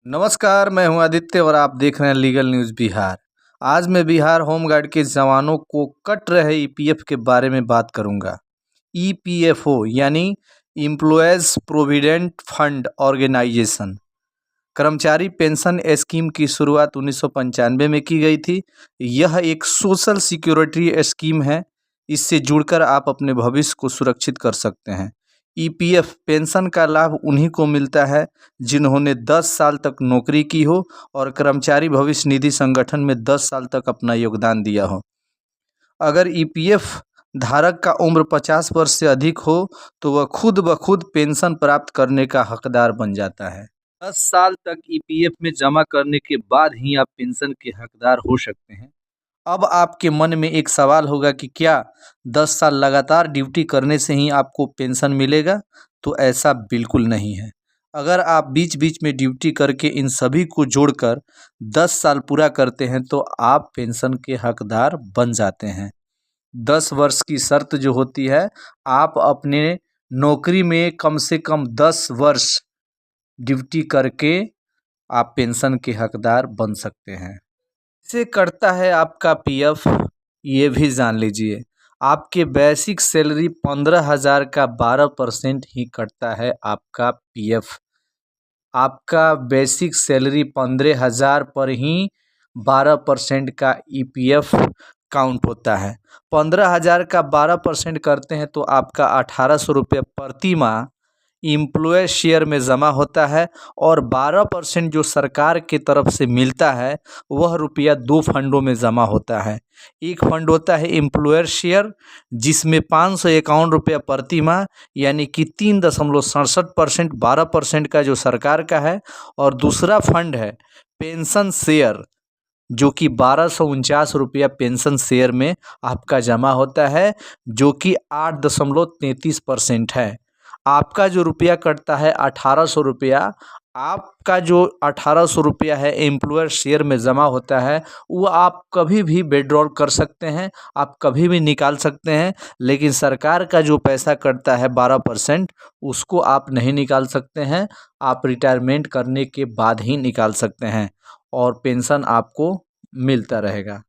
नमस्कार, मैं हूं आदित्य और आप देख रहे हैं लीगल न्यूज़ बिहार। आज मैं बिहार होमगार्ड के जवानों को कट रहे ईपीएफ के बारे में बात करूंगा। ईपीएफओ यानी एम्प्लॉयज़ प्रोविडेंट फंड ऑर्गेनाइजेशन कर्मचारी पेंशन स्कीम की शुरुआत 1995 में की गई थी। यह एक सोशल सिक्योरिटी स्कीम है। इससे जुड़कर आप अपने भविष्य को सुरक्षित कर सकते हैं। ईपीएफ पेंशन का लाभ उन्हीं को मिलता है जिन्होंने 10 साल तक नौकरी की हो और कर्मचारी भविष्य निधि संगठन में 10 साल तक अपना योगदान दिया हो। अगर ईपीएफ धारक का उम्र 50 वर्ष से अधिक हो तो वह खुद ब खुद पेंशन प्राप्त करने का हकदार बन जाता है। 10 साल तक ईपीएफ में जमा करने के बाद ही आप पेंशन के हकदार हो सकते हैं। अब आपके मन में एक सवाल होगा कि क्या 10 साल लगातार ड्यूटी करने से ही आपको पेंशन मिलेगा? तो ऐसा बिल्कुल नहीं है। अगर आप बीच-बीच में ड्यूटी करके इन सभी को जोड़कर 10 साल पूरा करते हैं तो आप पेंशन के हकदार बन जाते हैं। 10 वर्ष की शर्त जो होती है, आप अपने नौकरी में कम से कम 10 वर्ष ड्यूटी करके आप पेंशन के हकदार बन सकते हैं। इससे कटता है आपका पीएफ, ये भी जान लीजिए। आपके बेसिक सैलरी 15,000 का 12% ही कटता है आपका पीएफ। आपका बेसिक सैलरी 15,000 पर ही 12% का ईपीएफ काउंट होता है। 15,000 का 12% करते हैं तो आपका 1,800 रुपये प्रति माह एम्प्लॉय शेयर में जमा होता है और 12% जो सरकार की तरफ से मिलता है वह रुपया 2 फंडों में जमा होता है। एक फंड होता है एम्प्लॉयर शेयर जिसमें 551 रुपया प्रति माह यानी कि 3.67% 12% का जो सरकार का है, और दूसरा फंड है पेंशन शेयर जो कि 1249 रुपया पेंशन शेयर में आपका जमा होता है, जो कि 8.33% है। आपका जो रुपया कटता है 1,800 रुपया, आपका जो 1,800 रुपया है एम्प्लॉयर शेयर में जमा होता है वो आप कभी भी विड्रॉल कर सकते हैं, आप कभी भी निकाल सकते हैं। लेकिन सरकार का जो पैसा कटता है 12% उसको आप नहीं निकाल सकते हैं। आप रिटायरमेंट करने के बाद ही निकाल सकते हैं और पेंशन आपको मिलता रहेगा।